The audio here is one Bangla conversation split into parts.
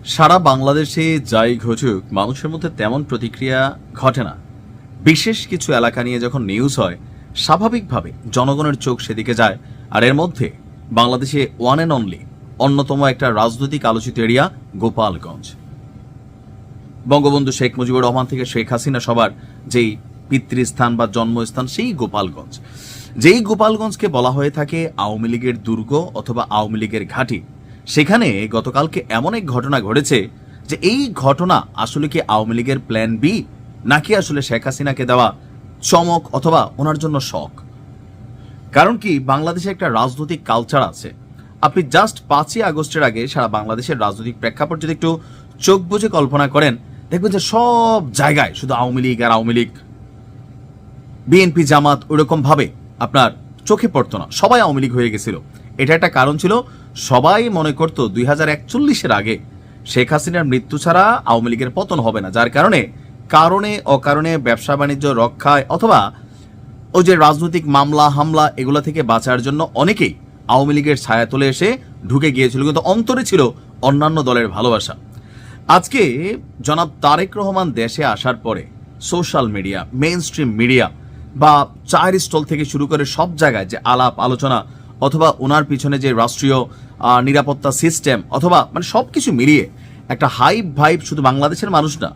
সারা বাংলাদেশে যাই ঘটুক মানুষের মধ্যে তেমন প্রতিক্রিয়া ঘটে না। বিশেষ কিছু এলাকা নিয়ে যখন নিউজ হয় স্বাভাবিকভাবে জনগণের চোখ সেদিকে যায়। আর এর মধ্যে বাংলাদেশে ওয়ান অ্যান্ড অনলি অন্যতম একটা রাজনৈতিক আলোচিত এরিয়া গোপালগঞ্জ। বঙ্গবন্ধু শেখ মুজিবুর রহমান থেকে শেখ হাসিনা সবার যেই পিতৃস্থান বা জন্মস্থান সেই গোপালগঞ্জ, যেই গোপালগঞ্জকে বলা হয়ে থাকে আওয়ামী লীগের দুর্গ অথবা আওয়ামী লীগের ঘাঁটি। সেখানে গতকালকে এমন এক ঘটনা ঘটেছে যে এই ঘটনা আসলে কি আওয়ামী লীগের প্ল্যান বি, নাকি আসলে শেখ হাসিনাকে দেওয়া চমক অথবা ওনার জন্য শখ। কারণ কি, বাংলাদেশে একটা রাজনৈতিক কালচার আছে। আপনি জাস্ট 5ই আগস্টের আগে সারা বাংলাদেশের রাজনৈতিক প্রেক্ষাপট যদি একটু চোখ বুঝে কল্পনা করেন, দেখবেন যে সব জায়গায় শুধু আওয়ামী লীগ আর আওয়ামী লীগ, বিএনপি জামাত ওইরকম ভাবে আপনার চোখে পড়তো না, সবাই আওয়ামী লীগ হয়ে গেছিল। এটা একটা কারণ ছিল, সবাই মনে করতো 2041-এর আগে শেখ হাসিনার মৃত্যু ছাড়া আওয়ামী লীগের পতন হবে না, যার কারণে অকারণে ব্যবসা বাণিজ্য রক্ষায় অথবা ওই যে রাজনৈতিক মামলা হামলা এগুলো থেকে বাঁচার জন্য অনেকেই আওয়ামী লীগের ছায়াতলে এসে ঢুকে গিয়েছিল, কিন্তু অন্তরে ছিল অন্যান্য দলের ভালোবাসা। আজকে জনাব তারেক রহমান দেশে আসার পরে social media, main stream media বা চায়ের স্টল থেকে শুরু করে সব জায়গায় যে আলাপ আলোচনা অথবা ওনার পিছনে যে রাষ্ট্রীয় নিরাপত্তা সিস্টেম অথবা মানে সবকিছু মিলিয়ে একটা হাইপ ভাইব, শুধু বাংলাদেশের মানুষ না,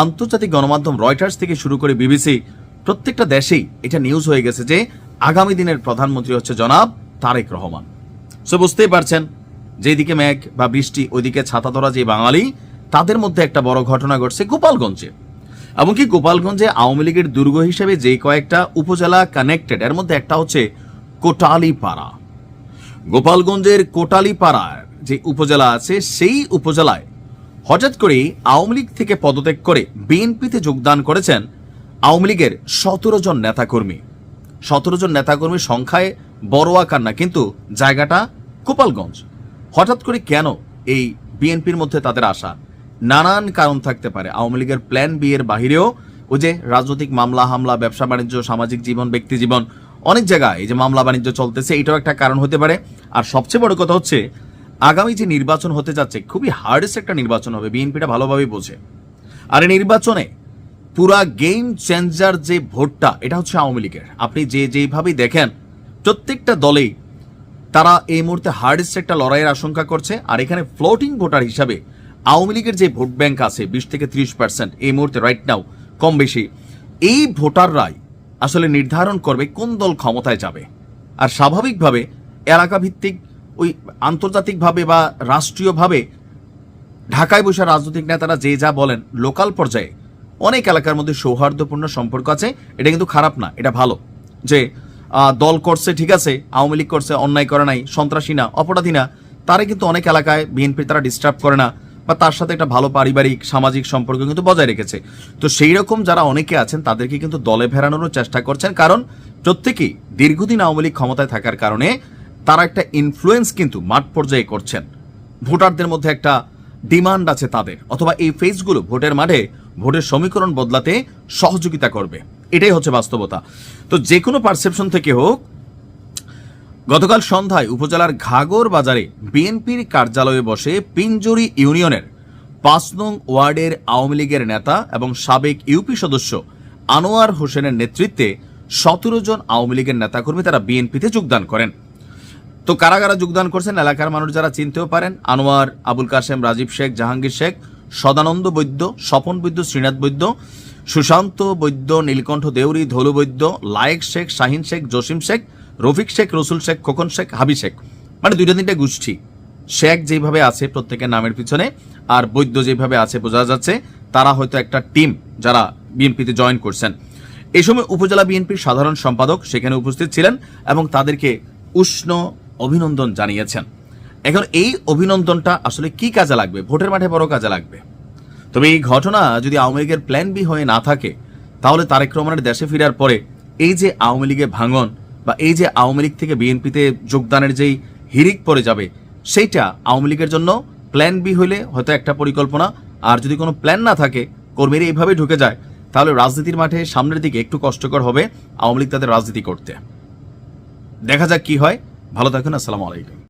আন্তর্জাতিক গণমাধ্যম রয়টার্স থেকে শুরু করে বিবিসি, প্রত্যেকটা দেশেই এটা নিউজ হয়ে গেছে যে আগামী দিনের প্রধানমন্ত্রী হচ্ছে জনাব তারেক রহমান। সো বুঝতেই পারছেন, যেদিকে মেঘ বা বৃষ্টি ওইদিকে ছাতা ধরা যে বাঙালি, তাদের মধ্যে একটা বড় ঘটনা ঘটছে গোপালগঞ্জে। এমনকি গোপালগঞ্জে আওয়ামী লীগের দুর্গ হিসেবে যে কয়েকটা উপজেলা কানেক্টেড, এর মধ্যে একটা হচ্ছে কোটালীপাড়া। গোপালগঞ্জের কোটালীপাড়ার যে উপজেলা আছে, সেই উপজেলায় হঠাৎ করে আওয়ামী লীগ থেকে পদত্যাগ করে বিএনপিতে যোগদান করেছেন আওয়ামী লীগের 17 জন নেতাকর্মী। 17 জন নেতাকর্মীর সংখ্যায় বড় আকার না, কিন্তু জায়গাটা গোপালগঞ্জ। হঠাৎ করে কেন এই বিএনপির মধ্যে তাদের আসা? নানান কারণ থাকতে পারে। আওয়ামী লীগের প্ল্যান বি এর বাহিরেও ওই যে রাজনৈতিক মামলা হামলা, ব্যবসা বাণিজ্য, সামাজিক জীবন, ব্যক্তি জীবন, অনেক জায়গায় এই যে মামলা বাণিজ্য চলতেছে, এটাও একটা কারণ হতে পারে। আর সবচেয়ে বড় কথা হচ্ছে, আগামী যে নির্বাচন হতে যাচ্ছে খুবই হার্ডেস্ট একটা নির্বাচন হবে, বিএনপিটা ভালোভাবেই বোঝে। আর এই নির্বাচনে পুরা গেম চেঞ্জার যে ভোটটা, এটা হচ্ছে আওয়ামী লীগের। আপনি যেভাবেই দেখেন, প্রত্যেকটা দলেই তারা এই মুহূর্তে হার্ডেস্ট একটা লড়াইয়ের আশঙ্কা করছে। আর এখানে ফ্লোটিং ভোটার হিসাবে আওয়ামী লীগের যে ভোট ব্যাংক আছে 20 থেকে 30% এই মুহূর্তে রাইট নাও, কম বেশি এই ভোটাররাই আসলে নির্ধারণ করবে কোন দল ক্ষমতায় যাবে। আর স্বাভাবিকভাবে এলাকা ভিত্তিক ওই আন্তর্জাতিকভাবে বা রাষ্ট্রীয়ভাবে ঢাকায় বসে রাজনৈতিক নেতারা যে যা বলেন, লোকাল পর্যায়ে অনেক এলাকার মধ্যে সৌহার্দ্যপূর্ণ সম্পর্ক আছে। এটা কিন্তু খারাপ না, এটা ভালো যে দল করছে, ঠিক আছে, আওয়ামী লীগ করছে, অন্যায় করে নাই, সন্ত্রাসী না, অপরাধী না, তারা কিন্তু অনেক এলাকায় বিএনপি তারা ডিস্টার্ব করে না, বা তার সাথে একটা ভালো পারিবারিক সামাজিক সম্পর্ক কিন্তু বজায় রেখেছে। তো সেই রকম যারা অনেকে আছেন তাদেরকে কিন্তু দলে ফেরানোরও চেষ্টা করছেন, কারণ প্রত্যেকেই দীর্ঘদিন আওয়ামী লীগ ক্ষমতায় থাকার কারণে তারা একটা ইনফ্লুয়েন্স কিন্তু মাঠ পর্যায়ে করছেন। ভোটারদের মধ্যে একটা ডিমান্ড আছে তাদের, অথবা এই ফেসগুলো ভোটের মাঠে ভোটের সমীকরণ বদলাতে সহযোগিতা করবে, এটাই হচ্ছে বাস্তবতা। তো যে কোনো পারসেপশন থেকে হোক, গতকাল সন্ধ্যায় উপজেলার ঘাগর বাজারে বিএনপির কার্যালয়ে বসে পিঞ্জুরি ইউনিয়নের 5 নং ওয়ার্ডের আওয়ামী লীগের নেতা এবং সাবেক ইউপি সদস্য আনোয়ার হোসেনের নেতৃত্বে 17 জন আওয়ামী লীগের নেতাকর্মী তারা বিএনপিতে যোগদান করেন। তো কারা কারা যোগদান করছেন এলাকার মানুষ যারা চিনতেও পারেন, আনোয়ার, আবুল কাশেম, রাজীব শেখ, জাহাঙ্গীর শেখ, সদানন্দ বৈদ্য, স্বপন বৈদ্য, শ্রীনাথ বৈদ্য, সুশান্ত বৈদ্য, নীলকণ্ঠ দেউরি, ধলু বৈদ্য, লায়েক শেখ, শাহিন শেখ, জসিম শেখ, রফিক শেখ, রসুল শেখ, খোকন শেখ, হাবি শেখ, মানে 2-3টে গোষ্ঠী। শেখ যেভাবে আছে প্রত্যেকের নামের পিছনে, আর বৈদ্য যেভাবে আছে বোঝা যাচ্ছে তারা হয়তো একটা টিম যারা বিএনপিতে জয়েন করছেন। এই সময় উপজেলা বিএনপির সাধারণ সম্পাদক সেখানে উপস্থিত ছিলেন এবং তাদেরকে উষ্ণ অভিনন্দন জানিয়েছেন। এখন এই অভিনন্দনটা আসলে কি কাজে লাগবে? ভোটের মাঠে বড় কাজে লাগবে। তবে এই ঘটনা যদি আওয়ামী লীগের প্ল্যান বি হয়ে না থাকে, তাহলে তারেক রহমানের দেশে ফেরার পরে এই যে আওয়ামী লীগের ভাঙন বা এই যে আওয়ামী লীগ থেকে বিএনপিতে যোগদানের যেই হিড়িক পড়ে যাবে, সেইটা আওয়ামী লীগের জন্য প্ল্যান বি হইলে হয়তো একটা পরিকল্পনা। আর যদি কোনো প্ল্যান না থাকে, কর্মীরা এইভাবে ঢুকে যায়, তাহলে রাজনীতির মাঠে সামনের দিকে একটু কষ্টকর হবে আওয়ামী লীগ তাদের রাজনীতি করতে। দেখা যাক কি হয়। ভালো থাকুন, আসসালামু আলাইকুম।